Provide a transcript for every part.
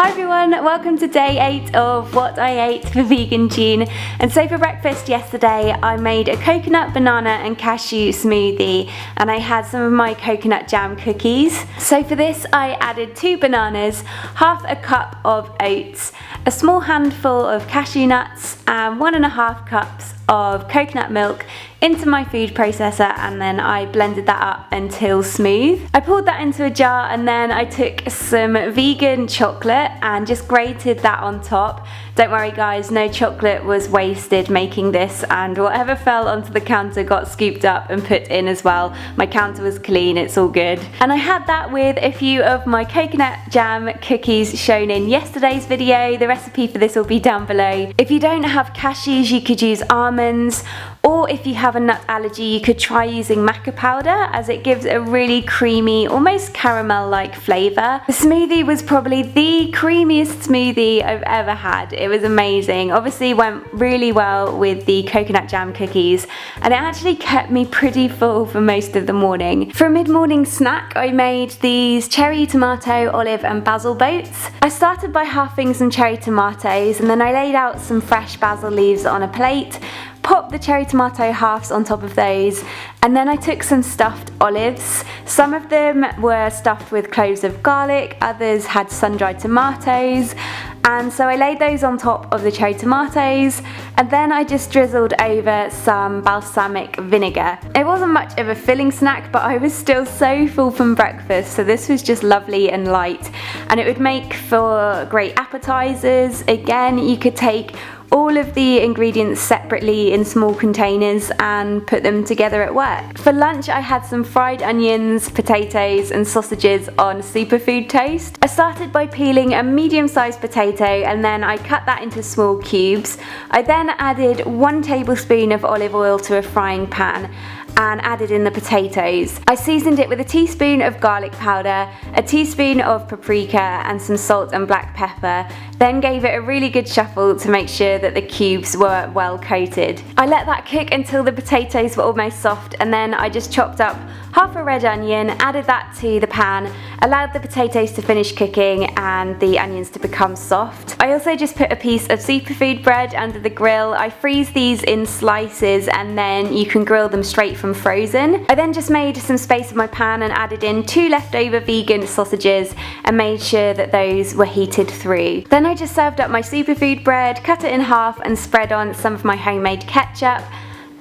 Hi everyone, welcome to day 8 of what I ate for Vegan June. And so for breakfast yesterday I made a coconut, banana and cashew smoothie, and I had some of my coconut jam cookies. So for this I added 2 bananas, half a cup of oats, a small handful of cashew nuts and 1.5 cups of coconut milk into my food processor, and then I blended that up until smooth. I poured that into a jar and then I took some vegan chocolate and just grated that on top. Don't worry guys, no chocolate was wasted making this, and whatever fell onto the counter got scooped up and put in as well. My counter was clean, it's all good. And I had that with a few of my coconut jam cookies shown in yesterday's video. The recipe for this will be down below. If you don't have cashews you could use almonds, or if you have a nut allergy you could try using maca powder, as it gives a really creamy, almost caramel-like flavour. The smoothie was probably the creamiest smoothie I've ever had. It was amazing. Obviously went really well with the coconut jam cookies, and it actually kept me pretty full for most of the morning. For a mid-morning snack I made these cherry, tomato, olive and basil boats. I started by halving some cherry tomatoes and then I laid out some fresh basil leaves on a plate, popped the cherry tomato halves on top of those, and then I took some stuffed olives. Some of them were stuffed with cloves of garlic, others had sun-dried tomatoes, and so I laid those on top of the cherry tomatoes, and then I just drizzled over some balsamic vinegar. It wasn't much of a filling snack, but I was still so full from breakfast, so this was just lovely and light, and it would make for great appetizers. Again, you could take all of the ingredients separately in small containers and put them together at work. For lunch I had some fried onions, potatoes and sausages on Superfood toast. I started by peeling a medium-sized potato and then I cut that into small cubes. I then added 1 tablespoon of olive oil to a frying pan and added in the potatoes. I seasoned it with a teaspoon of garlic powder, a teaspoon of paprika and some salt and black pepper, then gave it a really good shuffle to make sure that the cubes were well coated. I let that cook until the potatoes were almost soft, and then I just chopped up half a red onion, added that to the pan, allowed the potatoes to finish cooking and the onions to become soft. I also just put a piece of Superfood bread under the grill. I freeze these in slices and then you can grill them straight from frozen. I then just made some space in my pan and added in 2 leftover vegan sausages and made sure that those were heated through. Then I just served up my Superfood bread, cut it in half and spread on some of my homemade ketchup,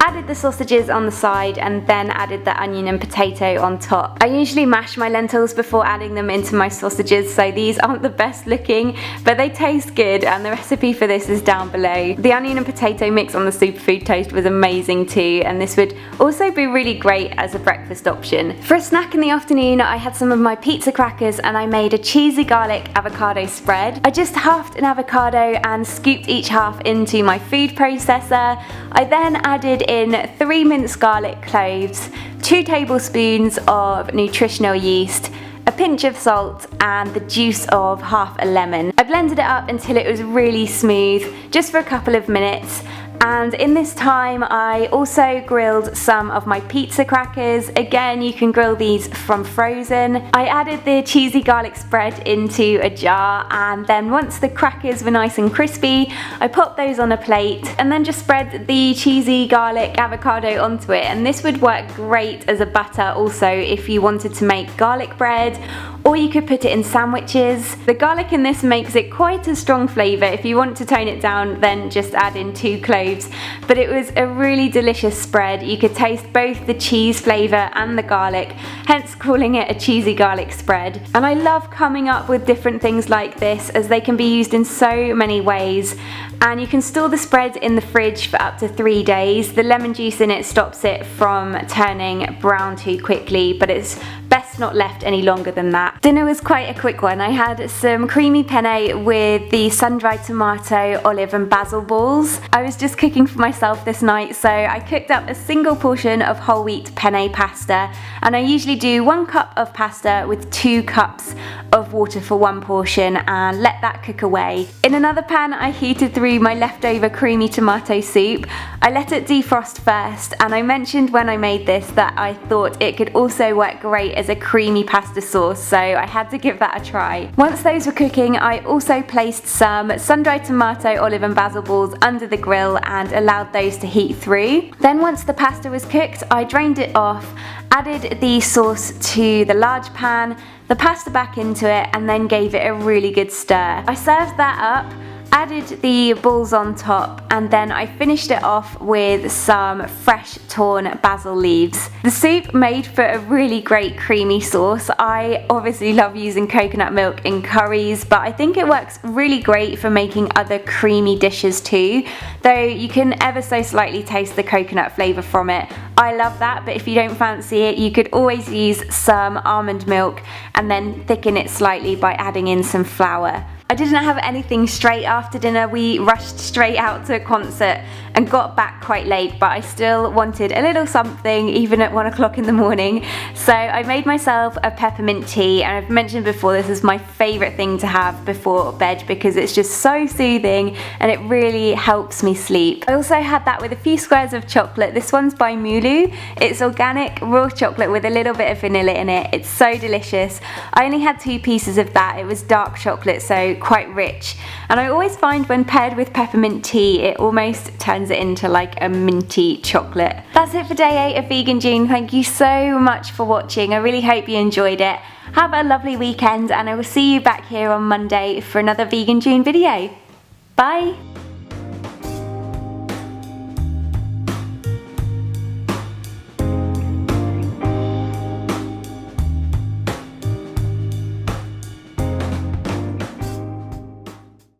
added the sausages on the side and then added the onion and potato on top. I usually mash my lentils before adding them into my sausages, so these aren't the best looking, but they taste good, and the recipe for this is down below. The onion and potato mix on the Superfood toast was amazing too, and this would also be really great as a breakfast option. For a snack in the afternoon I had some of my pizza crackers and I made a cheesy garlic avocado spread. I just halved an avocado and scooped each half into my food processor. I then added in 3 minced garlic cloves, 2 tablespoons of nutritional yeast, a pinch of salt and the juice of half a lemon. I blended it up until it was really smooth, just for a couple of minutes. And in this time I also grilled some of my pizza crackers. Again, you can grill these from frozen. I added the cheesy garlic spread into a jar, and then once the crackers were nice and crispy I popped those on a plate and then just spread the cheesy garlic avocado onto it, and this would work great as a butter also if you wanted to make garlic bread, or you could put it in sandwiches. The garlic in this makes it quite a strong flavour. If you want to tone it down then just add in 2 cloves, but it was a really delicious spread. You could taste both the cheese flavour and the garlic, hence calling it a cheesy garlic spread. And I love coming up with different things like this, as they can be used in so many ways, and you can store the spread in the fridge for up to 3 days. The lemon juice in it stops it from turning brown too quickly, but it's best not left any longer than that. Dinner was quite a quick one. I had some creamy penne with the sun-dried tomato, olive and basil balls. I was just cooking for myself this night, so I cooked up a single portion of whole wheat penne pasta, and I usually do 1 cup of pasta with 2 cups of water for 1 portion and let that cook away. In another pan I heated through my leftover creamy tomato soup. I let it defrost first, and I mentioned when I made this that I thought it could also work great as a creamy pasta sauce, so I had to give that a try. Once those were cooking, I also placed some sun-dried tomato, olive and basil balls under the grill and allowed those to heat through. Then once the pasta was cooked, I drained it off, added the sauce to the large pan, the pasta back into it, and then gave it a really good stir. I served that up, added the balls on top, and then I finished it off with some fresh torn basil leaves. The soup made for a really great creamy sauce. I obviously love using coconut milk in curries, but I think it works really great for making other creamy dishes too, though you can ever so slightly taste the coconut flavour from it. I love that, but if you don't fancy it, you could always use some almond milk and then thicken it slightly by adding in some flour. I didn't have anything straight after dinner. We rushed straight out to a concert and got back quite late, but I still wanted a little something even at 1 o'clock in the morning. So I made myself a peppermint tea, and I've mentioned before this is my favourite thing to have before bed because it's just so soothing and it really helps me sleep. I also had that with a few squares of chocolate. This one's by Moulou. It's organic raw chocolate with a little bit of vanilla in it. It's so delicious. I only had 2 pieces of that. It was dark chocolate, so quite rich, and I always find when paired with peppermint tea it almost turns it into like a minty chocolate. That's it for day 8 of Vegan June. Thank you so much for watching. I really hope you enjoyed it. Have a lovely weekend, and I will see you back here on Monday for another Vegan June video. Bye!